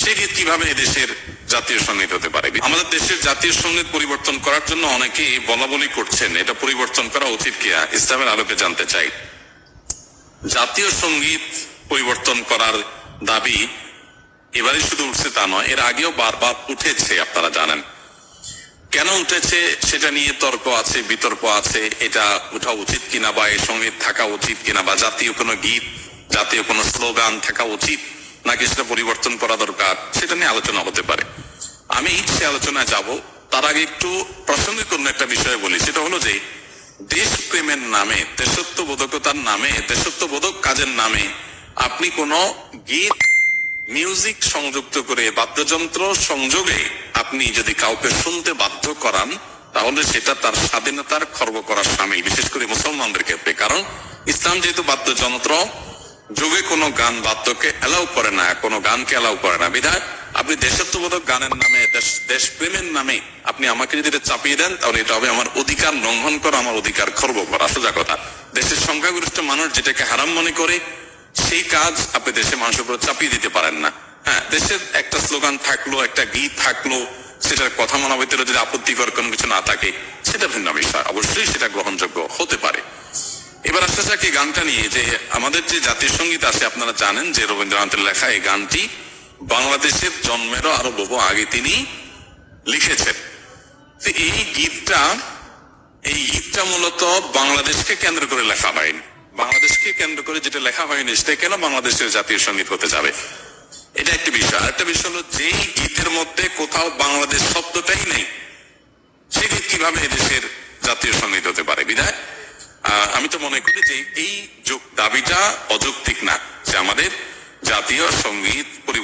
সেই গীত কিভাবে এদেশের জাতীয় সঙ্গীত হতে পারে? আমাদের দেশের জাতীয় সঙ্গীত পরিবর্তন করার জন্য অনেকেই বলা বলি করছেন, এটা পরিবর্তন করা উচিত কিনা ইসলামের আলোকে জানতে চাই। জাতীয় সঙ্গীত পরিবর্তন করার দাবি এবারে শুধু উঠছে তা নয়, এর আগেও বারবার উঠেছে, আপনারা জানেন। কেন উঠেছে সেটা নিয়ে তর্ক আছে, বিতর্ক আছে, এটা উঠা উচিত কিনা বা এই সঙ্গীত থাকা উচিত কিনা, বা জাতীয় কোনো গীত, জাতীয় কোনো স্লোগান থাকা উচিত নাকি সেটা পরিবর্তন করা দরকার, সেটা নিয়ে আলোচনা হতে পারে। আমি সে আলোচনায় যাব, তার আগে একটু প্রাসঙ্গিক অন্য একটা বিষয় বলি। সেটা হলো যে দেশপ্রেমের নামে, দেশত্ববোধকতার নামে, দেশত্ববোধক কাজের নামে আপনি কোনো গীত, মিউজিক সংযুক্ত করে, বাদ্যযন্ত্র সংযোগে আপনি যদি কাউকে শুনতে বাধ্য করান, তাহলে সেটা তার স্বাধীনতার খর্ব করার সামিল, বিশেষ করে মুসলমানদের ক্ষেত্রে। কারণ ইসলাম যেহেতু বাদ্যযন্ত্র যোগে কোনো গান বাদ্যকে অ্যালাউ করে না, কোনো গানকে অ্যালাউ করে না, বিধায় আপনি দেশত্ববোধক গানের নামে, দেশপ্রেমের নামে আপনি আমাকে যদি এটা চাপিয়ে দেন, তাহলে এটা হবে আমার অধিকার লঙ্ঘন করা, আমার অধিকার খর্ব করা। সোজা কথা, দেশের সংখ্যাগরিষ্ঠ মানুষ যেটাকে হারাম মনে করে সেই কাজ আপনি দেশের মানুষের উপর চাপিয়ে দিতে পারেন না। হ্যাঁ, দেশের একটা স্লোগান থাকলো, একটা গীত থাকলো, সেটার কথা মনে ভিতরে যদি আপত্তিকর কোনো কিছু না থাকে, সেটা ভিন্ন বিষয়, অবশ্যই সেটা গ্রহণযোগ্য হতে পারে। এবার আসতে চাই এই গানটা নিয়ে, যে আমাদের যে জাতীয় সঙ্গীত আছে, আপনারা জানেন যে রবীন্দ্রনাথের লেখা এই গানটি বাংলাদেশের জন্মেরও আরো বহু আগে তিনি লিখেছেন। এই গীতটা মূলত বাংলাদেশকে কেন্দ্র করে লেখা হয়নি। বাংলাদেশকে কেন্দ্র করে যেটা লেখা হয়নি, সেটা কেন বাংলাদেশের জাতীয় সঙ্গীত হতে যাবে? এটা একটা বিষয়। আরেকটা বিষয় হলো, যেই গীতের মধ্যে কোথাও বাংলাদেশ শব্দটাই নেই, সেই গীত কিভাবে এদেশের জাতীয় সঙ্গীত হতে পারে? বিধায় আমি তো মনে করি যে এই দাবিটা অযৌক্তিক না, যে আমাদের জাতীয় সঙ্গীত পরিবর্তন